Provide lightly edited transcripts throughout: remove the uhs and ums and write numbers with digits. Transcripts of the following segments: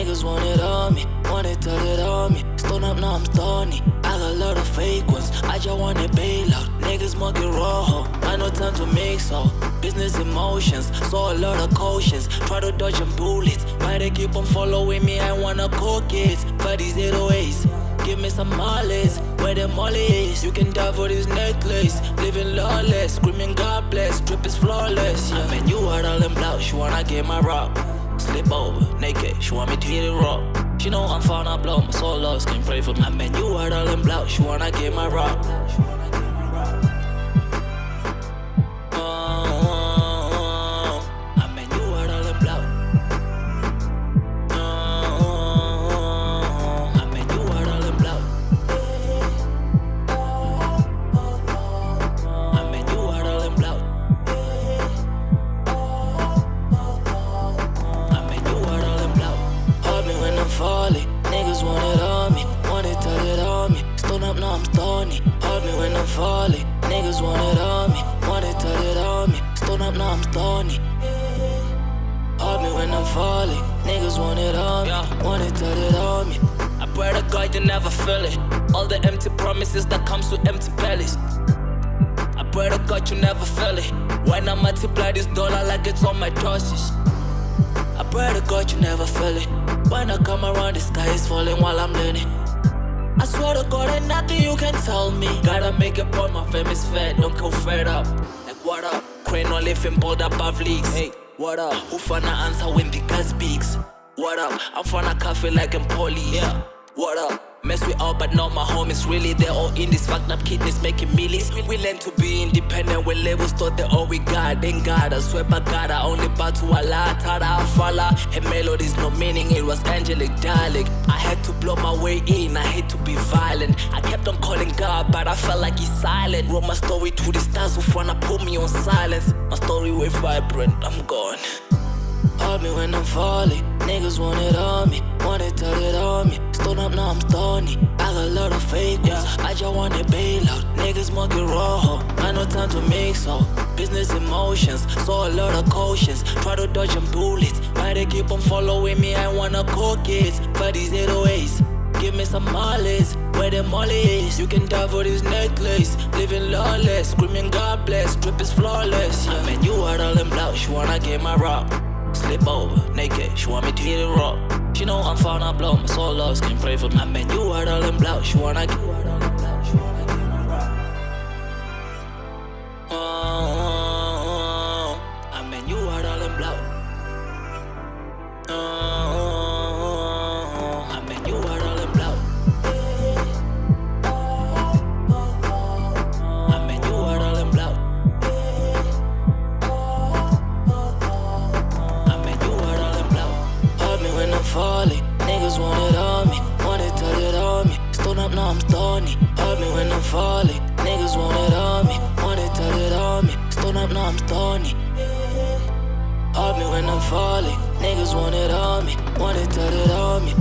Niggas want it on me, want it on me. Stone up, now I'm stony. I got a lot of fake ones, I just want a bailout. Niggas monkey rojo, I no time to mix so. Business emotions, saw a lot of cautions. Try to dodge them bullets, why they keep on following me? I wanna cook it, for these 808s. Give me some mollies, where the molly is. You can die for this necklace, living lawless, screaming God bless, drip is flawless. Yeah. I mean, you are all in blouse, she wanna get my rock. Slip over, naked, she want me to hit it raw. She know I'm fine, I blow, my soul lost, can pray for me. I mean, you are all in blouse, she wanna get my rock. Niggas want it on me, want it on me. Stone up, now I'm stony. Hold me when I'm falling. Niggas want it on me, want it on me. Stone up, now I'm stony. Hold me when I'm falling. Niggas want it on me, want it on me. I pray to God you never feel it. All the empty promises that comes with empty bellies. I pray to God you never feel it. When I multiply this dollar like it's on my doses. I pray to God you never feel it. When I come around, the sky is falling while I'm learning. I swear to God, ain't nothing you can tell me. Gotta make a point, my fame is fed, don't go fed up. Like what up? Crane on living bold above leagues. Hey, what up? Who finna answer when the guy speaks? What up? I'm finna cafe like I'm poly. Yeah, what up? Mess with all but not my homies, really. They're all in this fucked up kidneys making millies. We learn to be independent when labels thought they all we got. Thank God, I swear by God, I only bow to Allah. Tada, I follow. Her melodies, no meaning, it was angelic dialect. I had to blow my way in, I hate to be violent. I kept on calling God, but I felt like he's silent. Wrote my story to the stars who wanna put me on silence. My story way vibrant, I'm gone. Hold me when I'm falling. Niggas want it on me, want it on me. Stone up, now I'm stony. I got a lot of fake ones, I just want a bailout. Niggas monkey rojo, I no time to mix so. Business emotions, saw a lot of cautions. Try to dodge them bullets, why they keep on following me? I wanna cook it, for these 808s. Give me some mollies, where the molly is. You can die for this necklace, living lawless, screaming God bless, drip is flawless. Yeah. I mean, you are all in blouse, she wanna get my rock. Slip over, naked, she want me to hit it raw. She know I'm fine, I blow, my soul lost, can pray for me. I mean, you are all in blouse, she wanna get my rock. I mean, you are all in blouse. I mean, you are all in blouse. I mean, you are all in blouse. When I'm falling, niggas want it on me, want it on me. Stone up, now I'm stony. Hold me when I'm falling, niggas want it on me, want it on me. Stone up, now I'm stony. Hold me when I'm falling, niggas want it on me, want it on me.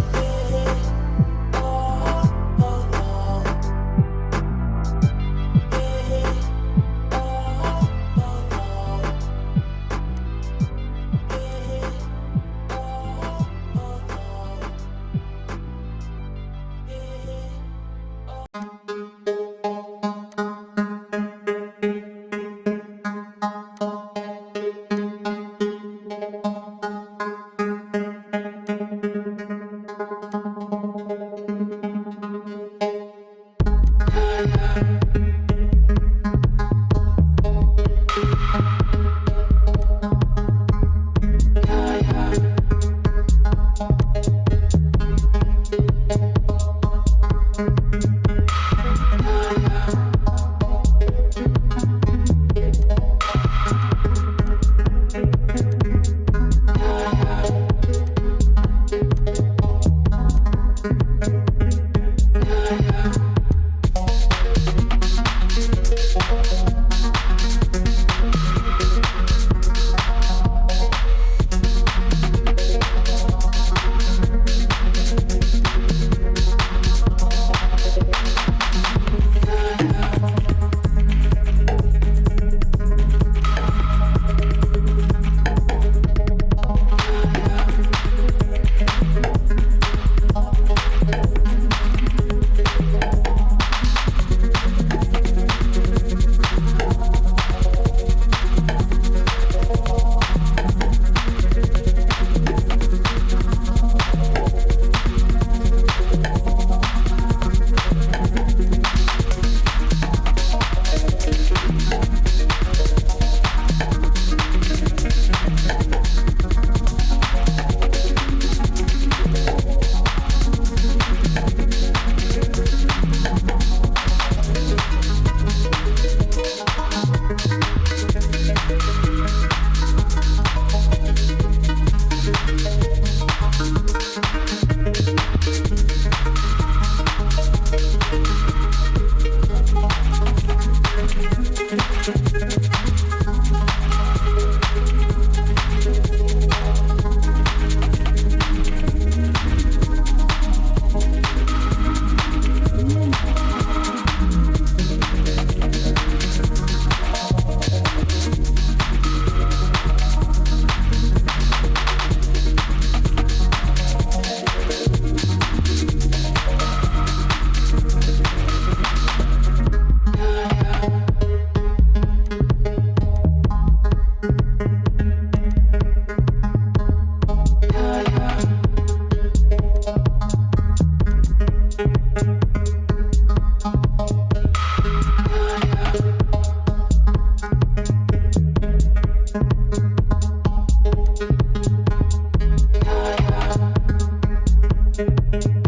it.